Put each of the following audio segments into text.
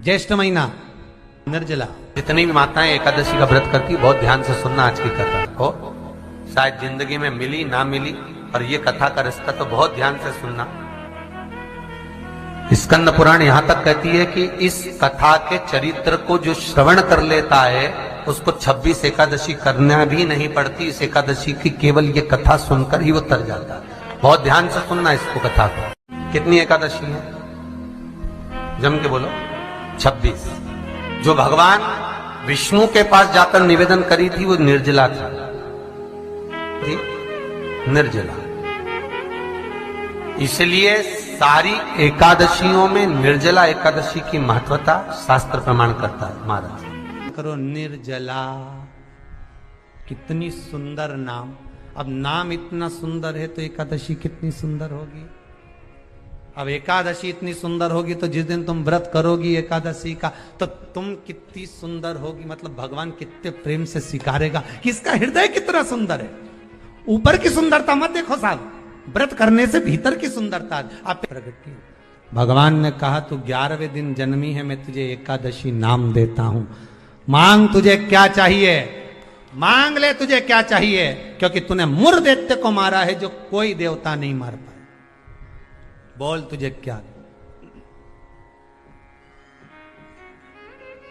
ज्येष्ठ महीना निर्जला। जितनी भी माताएं एकादशी का व्रत करती बहुत ध्यान से सुनना आज की कथा को, शायद जिंदगी में मिली ना मिली, और ये कथा का रिश्ता तो बहुत ध्यान से सुनना। स्कंद पुराण यहां तक कहती है कि इस कथा के चरित्र को जो श्रवण कर लेता है उसको 26 एकादशी करना भी नहीं पड़ती। इस एकादशी की केवल ये कथा सुनकर ही वो तर जाता है। बहुत ध्यान से सुनना इसको, कथा को। कितनी एकादशी है? जम के बोलो। 26। जो भगवान विष्णु के पास जाकर निवेदन करी थी वो निर्जला थी, निर्जला। इसलिए सारी एकादशियों में निर्जला एकादशी की महत्वता शास्त्र प्रमाण करता है। महाराज करो निर्जला, कितनी सुंदर नाम। अब नाम इतना सुंदर है तो एकादशी कितनी सुंदर होगी। अब एकादशी इतनी सुंदर होगी तो जिस दिन तुम व्रत करोगी एकादशी का तो तुम कितनी सुंदर होगी। मतलब भगवान कितने प्रेम से स्वीकारेगा कि इसका हृदय कितना सुंदर है। ऊपर की सुंदरता मत देखो साहब, व्रत करने से भीतर की सुंदरता आप प्रकट की। भगवान ने कहा तू 11वें दिन जन्मी है, मैं तुझे एकादशी नाम देता हूं। मांग तुझे क्या चाहिए, मांग ले तुझे क्या चाहिए, क्योंकि तूने मुर दैत्य को मारा है जो कोई देवता नहीं मार पाए। बोल तुझे क्या।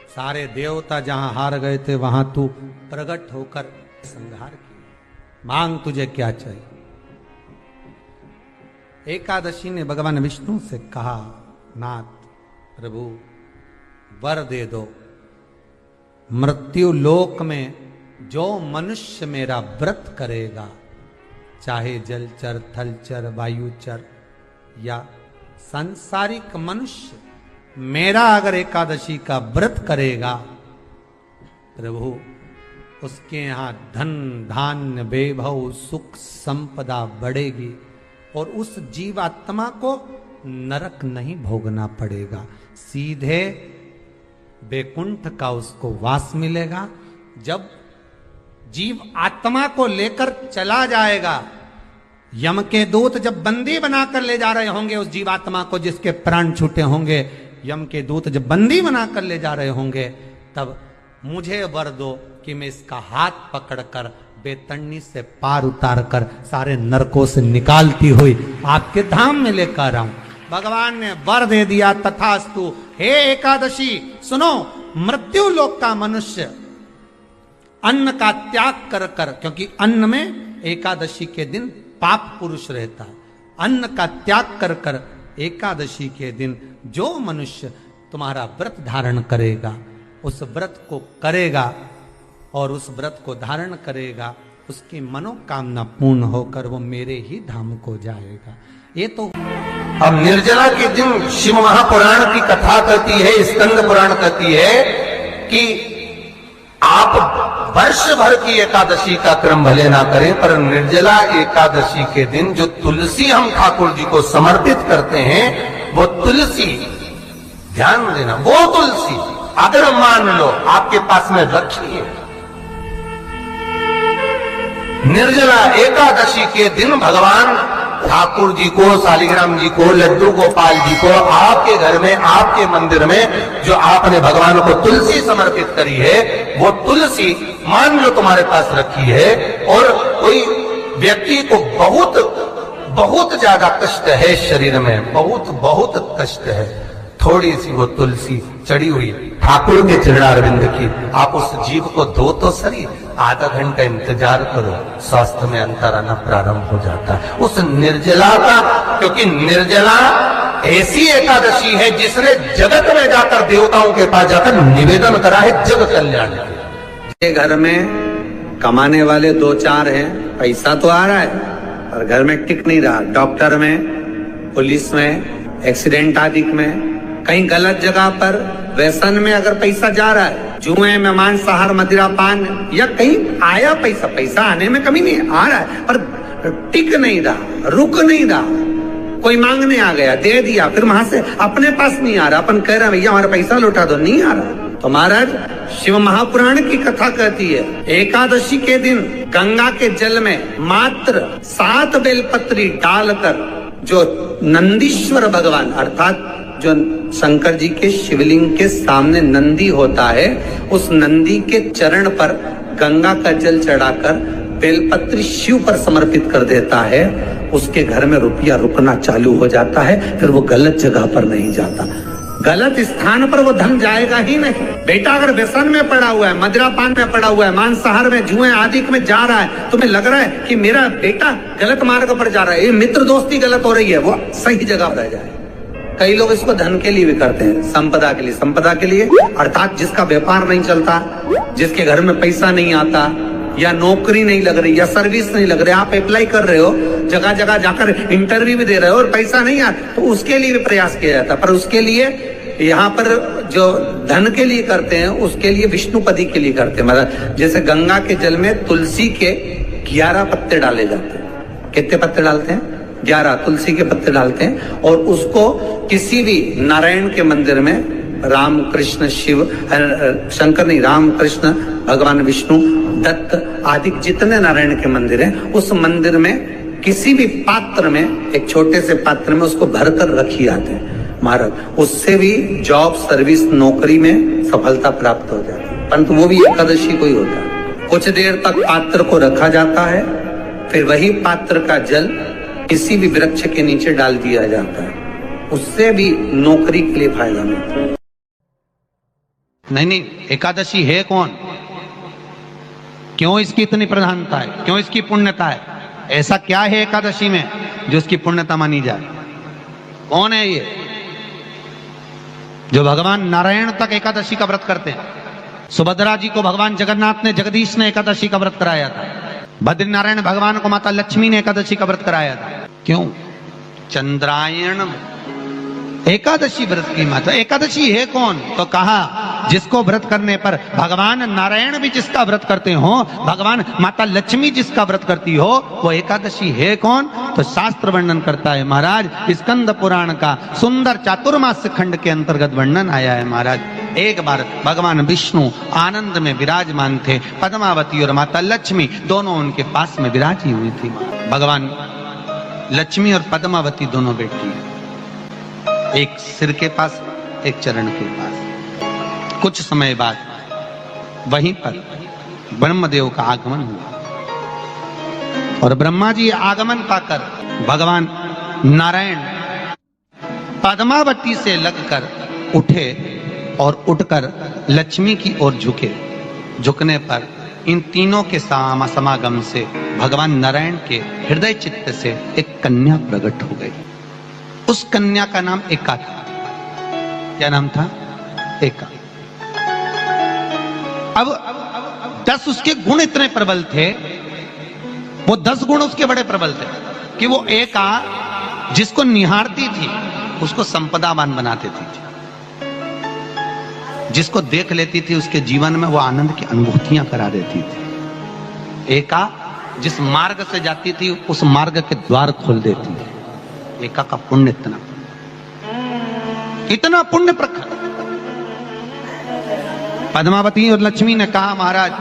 सारे देवता जहां हार गए थे वहां तू प्रकट होकर संहार किया। मांग तुझे क्या चाहिए। एकादशी ने भगवान विष्णु से कहा, नाथ प्रभु वर दे दो। मृत्यु लोक में जो मनुष्य मेरा व्रत करेगा, चाहे जलचर, थलचर, वायुचर या सांसारिक मनुष्य, मेरा अगर एकादशी का व्रत करेगा, प्रभु उसके यहां धन धान्य वैभव सुख संपदा बढ़ेगी और उस जीवात्मा को नरक नहीं भोगना पड़ेगा, सीधे वैकुंठ का उसको वास मिलेगा। जब जीव आत्मा को लेकर चला जाएगा, यम के दूत जब बंदी बनाकर ले जा रहे होंगे उस जीवात्मा को जिसके प्राण छूटे होंगे, यम के दूत जब बंदी बनाकर ले जा रहे होंगे, तब मुझे वर दो कि मैं इसका हाथ पकड़कर बेतरनी से पार उतार कर सारे नरकों से निकालती हुई आपके धाम में लेकर आऊं। भगवान ने वर दे दिया, तथास्तु। हे एकादशी सुनो, मृत्यु लोक का मनुष्य अन्न का त्याग कर कर, क्योंकि अन्न में एकादशी के दिन पाप पुरुष रहता है, अन्न का त्याग कर कर एकादशी के दिन जो मनुष्य तुम्हारा व्रत धारण करेगा, उस व्रत को करेगा और उस व्रत को धारण करेगा, उसकी मनोकामना पूर्ण होकर वो मेरे ही धाम को जाएगा। ये तो अब निर्जला के दिन शिव महापुराण की कथा कहती है, स्कंद पुराण कहती है कि आप वर्ष भर की एकादशी का क्रम भले ना करें, पर निर्जला एकादशी के दिन जो तुलसी हम ठाकुर जी को समर्पित करते हैं, वो तुलसी, ध्यान देना, वो तुलसी अगर मान लो आपके पास में रखी है, निर्जला एकादशी के दिन भगवान ठाकुर जी को, शालिग्राम जी को, लड्डू गोपाल जी को, आपके घर में, आपके मंदिर में जो आपने भगवान को तुलसी समर्पित करी है, वो तुलसी मान लो तुम्हारे पास रखी है और कोई व्यक्ति को बहुत बहुत ज्यादा कष्ट है शरीर में, बहुत बहुत कष्ट है, थोड़ी सी वो तुलसी चढ़ी हुई ठाकुर के चरणारविंद की, आप उस जीव को दो तो सही, आधा घंटा इंतजार करो, स्वास्थ्य में अंतर आना प्रारंभ हो जाता है उस निर्जला का। क्योंकि निर्जला ऐसी एकादशी है जिसने जगत में जाकर, देवताओं के पास जाकर निवेदन करा है जग कल्याण के। घर में कमाने वाले 2-4 हैं, पैसा तो आ रहा है पर घर में टिक नहीं रहा। डॉक्टर में, पुलिस में, एक्सीडेंट आदि में, कहीं गलत जगह पर व्यसन में अगर पैसा जा रहा है, जुए में, मांसाहार, मदिरा पान, या कहीं आया पैसा, पैसा आने में कमी नहीं, आ रहा है पर टिक नहीं रहा, रुक नहीं रहा। कोई मांगने आ गया, दे दिया, फिर वहां से अपने पास नहीं आ रहा, अपन कह रहे हैं भैया हमारा पैसा लौटा दो, नहीं आ रहा। तो महाराज शिव महापुराण की कथा कहती है, एकादशी के दिन गंगा के जल में मात्र 7 बेलपत्री डालकर जो नंदीश्वर भगवान अर्थात जो शंकर जी के शिवलिंग के सामने नंदी होता है, उस नंदी के चरण पर गंगा का जल चढ़ाकर बेलपत्री शिव पर समर्पित कर देता है, उसके घर में रुपया रुकना चालू हो जाता है। फिर वो गलत जगह पर नहीं जाता, गलत स्थान पर वो धन जाएगा ही नहीं। बेटा अगर व्यसन में पड़ा हुआ है, मदिरापान में पड़ा हुआ है, मांसाहार में, जुए आदि में जा रहा है, तुम्हें लग रहा है कि मेरा बेटा गलत मार्ग पर जा रहा है, ये मित्र दोस्ती गलत हो रही है, वो सही जगह पर जाए। कई लोग इसको धन के लिए भी करते हैं, संपदा के लिए। संपदा के लिए अर्थात जिसका व्यापार नहीं चलता, जिसके घर में पैसा नहीं आता, या नौकरी नहीं लग रही, या सर्विस नहीं लग रही, आप अप्लाई कर रहे हो, जगह जगह जाकर इंटरव्यू भी दे रहे हो और पैसा नहीं आता, तो उसके लिए भी प्रयास किया जाता। पर उसके लिए यहाँ पर जो धन के लिए करते हैं, उसके लिए विष्णुपदी के लिए करते हैं। मतलब जैसे गंगा के जल में तुलसी के 11 पत्ते डाले जाते हैं। कितने पत्ते डालते हैं? 11 तुलसी के पत्ते डालते हैं, और उसको किसी भी नारायण के मंदिर में, राम कृष्ण शिव, शंकर नहीं, राम कृष्ण भगवान विष्णु, दत्त आदि जितने नारायण के मंदिर हैं, उस मंदिर में किसी भी पात्र में, एक छोटे से पात्र में उसको भरकर रखी जाते हैं महाराज। उससे भी जॉब, सर्विस, नौकरी में सफलता प्राप्त हो जाती है। परंतु वो भी एकादशी को ही होता है। कुछ देर तक पात्र को रखा जाता है, फिर वही पात्र का जल किसी भी वृक्ष के नीचे डाल दिया जाता है, उससे भी नौकरी के लिए फायदा मिलता है। नहीं, एकादशी है कौन? क्यों इसकी इतनी प्रधानता है? क्यों इसकी पुण्यता है? ऐसा क्या है एकादशी में जो इसकी पुण्यता मानी जाए? कौन है ये जो भगवान नारायण तक एकादशी का व्रत करते हैं? सुभद्रा जी को भगवान जगन्नाथ ने, जगदीश ने एकादशी का व्रत कराया था। बद्रीनारायण भगवान को माता लक्ष्मी ने एकादशी का व्रत कराया था। क्यों? चंद्रायण एकादशी व्रत की माता। एकादशी है कौन? तो कहा जिसको व्रत करने पर भगवान नारायण भी जिसका व्रत करते हो, भगवान माता लक्ष्मी जिसका व्रत करती हो, वो एकादशी है कौन? तो शास्त्र वर्णन करता है महाराज, स्कंद पुराण का सुंदर चातुर्मास्य खंड के अंतर्गत वर्णन आया है महाराज। एक बार भगवान विष्णु आनंद में विराजमान थे, पद्मावती और माता लक्ष्मी दोनों उनके पास में विराजी हुई थी। भगवान लक्ष्मी और पद्मावती दोनों बैठी, एक सिर के पास, एक चरण के पास। कुछ समय बाद वहीं पर ब्रह्मदेव का आगमन हुआ, और ब्रह्मा जी आगमन पाकर भगवान नारायण पद्मावती से लगकर उठे और उठकर लक्ष्मी की ओर झुके। झुकने पर इन तीनों के समागम से भगवान नारायण के हृदय चित्त से एक कन्या प्रकट हो गई। उस कन्या का नाम एका था। क्या नाम था? एका। अब 10 उसके गुण इतने प्रबल थे, वो 10 गुण उसके बड़े प्रबल थे कि वो एका जिसको निहारती थी उसको संपदावान बना देती थी। जिसको देख लेती थी उसके जीवन में वो आनंद की अनुभूतियां करा देती थी। एका जिस मार्ग से जाती थी उस मार्ग के द्वार खोल देती थी। एका का पुण्य इतना पुण्य प्रखर। पद्मावती और लक्ष्मी ने कहा, महाराज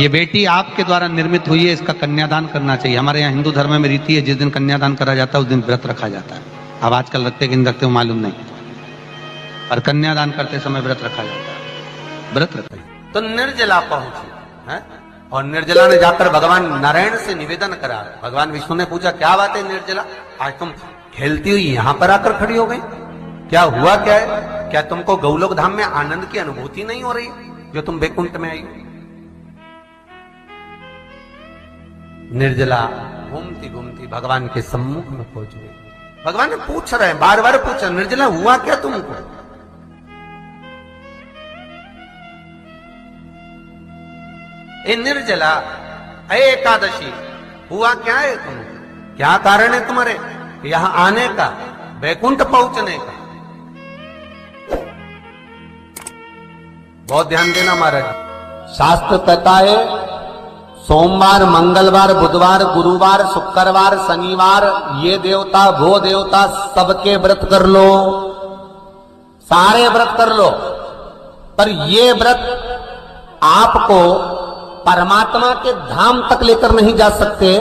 ये बेटी आपके द्वारा निर्मित हुई है, इसका कन्यादान करना चाहिए। हमारे यहाँ हिंदू धर्म में रीति है, जिस दिन कन्यादान करा जाता है उस दिन व्रत रखा जाता है। अब आजकल रखते कि नहीं रखते हो मालूम नहीं, और कन्यादान करते समय व्रत रखा जाता है। व्रत रखा तो निर्जला पहुंची है, और निर्जला ने जाकर भगवान नारायण से निवेदन करा। भगवान विष्णु ने पूछा, क्या बात है निर्जला, आज तुम खेलती हुई यहां पर आकर खड़ी हो गई? क्या हुआ? क्या है? क्या तुमको गौलोक धाम में आनंद की अनुभूति नहीं हो रही जो तुम वैकुंठ में आई? निर्जला घूमती घूमती भगवान के सम्मुख में पहुंच गई। भगवान ने पूछ रहे हैं, बार बार पूछा, निर्जला हुआ क्या तुमको? ए निर्जला, एकादशी, हुआ क्या है तुमको? क्या कारण है तुम्हारे यहां आने का, वैकुंठ पहुंचने का? बहुत ध्यान देना महाराज। शास्त्र कहता है सोमवार, मंगलवार, बुधवार, गुरुवार, शुक्रवार, शनिवार, ये देवता वो देवता सबके व्रत कर लो, सारे व्रत कर लो, पर ये व्रत आपको परमात्मा के धाम तक लेकर नहीं जा सकते,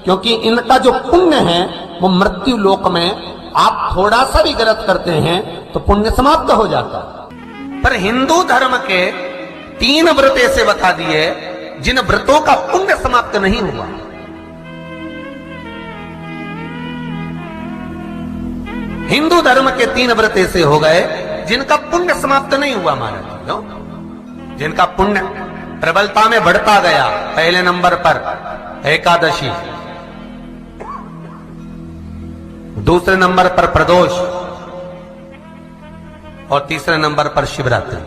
क्योंकि इनका जो पुण्य है वो मृत्यु लोक में आप थोड़ा सा भी गलत करते हैं तो पुण्य समाप्त हो जाता। पर हिंदू धर्म के 3 व्रत ऐसे बता दिए जिन व्रतों का पुण्य समाप्त नहीं हुआ। हिंदू धर्म के 3 व्रत ऐसे हो गए जिनका पुण्य समाप्त नहीं हुआ महाराज। जिनका पुण्य प्रबलता में बढ़ता गया। पहले नंबर पर एकादशी, दूसरे नंबर पर प्रदोष और तीसरे नंबर पर शिवरात्रि।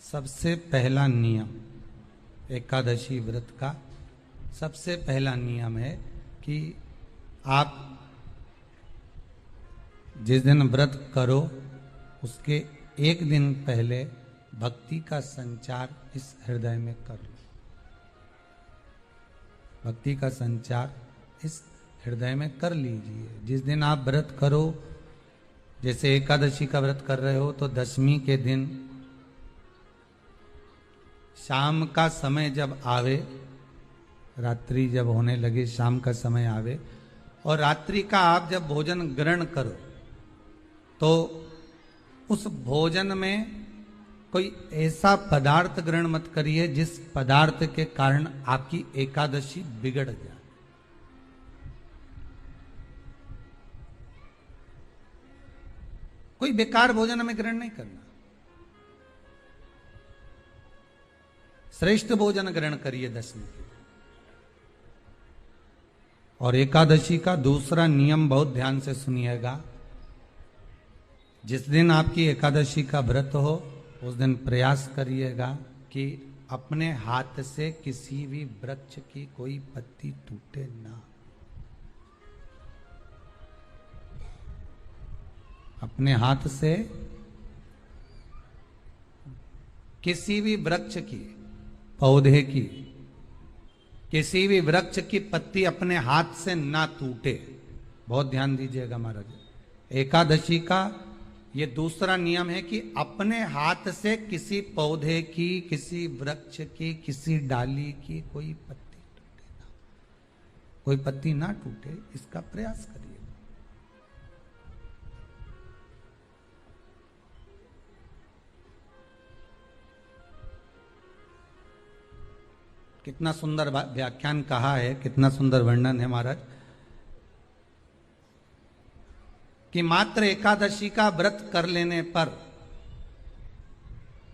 सबसे पहला नियम एकादशी व्रत का सबसे पहला नियम है कि आप जिस दिन व्रत करो उसके एक दिन पहले भक्ति का संचार इस हृदय में कर लो। भक्ति का संचार इस हृदय में कर लीजिए। जिस दिन आप व्रत करो, जैसे एकादशी का व्रत कर रहे हो तो दशमी के दिन शाम का समय जब आवे, रात्रि जब होने लगे, शाम का समय आवे और रात्रि का आप जब भोजन ग्रहण करो तो उस भोजन में कोई ऐसा पदार्थ ग्रहण मत करिए जिस पदार्थ के कारण आपकी एकादशी बिगड़ जाए। कोई बेकार भोजन हमें ग्रहण नहीं करना। श्रेष्ठ भोजन ग्रहण करिए दशमी के। और एकादशी का दूसरा नियम बहुत ध्यान से सुनिएगा। जिस दिन आपकी एकादशी का व्रत हो उस दिन प्रयास करिएगा कि अपने हाथ से किसी भी वृक्ष की कोई पत्ती टूटे ना। अपने हाथ से किसी भी वृक्ष की, पौधे की, किसी भी वृक्ष की पत्ती अपने हाथ से ना टूटे। बहुत ध्यान दीजिएगा महाराज। एकादशी का ये दूसरा नियम है कि अपने हाथ से किसी पौधे की, किसी वृक्ष की, किसी डाली की कोई पत्ती टूटे ना, कोई पत्ती ना टूटे, इसका प्रयास करिए। कितना सुंदर व्याख्यान कहा है, कितना सुंदर वर्णन है महाराज कि मात्र एकादशी का व्रत कर लेने पर,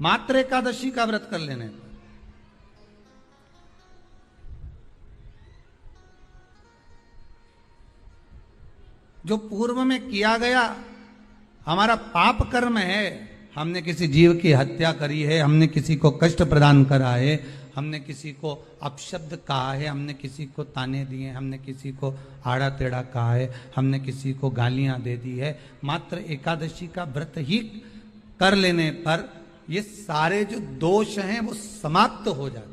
मात्र एकादशी का व्रत कर लेने पर जो पूर्व में किया गया हमारा पाप कर्म है, हमने किसी जीव की हत्या करी है, हमने किसी को कष्ट प्रदान करा है, हमने किसी को अपशब्द कहा है, हमने किसी को ताने दिए, हमने किसी को आड़ा टेढ़ा कहा है, हमने किसी को गालियां दे दी है, मात्र एकादशी का व्रत ही कर लेने पर ये सारे जो दोष हैं वो समाप्त हो जाते हैं।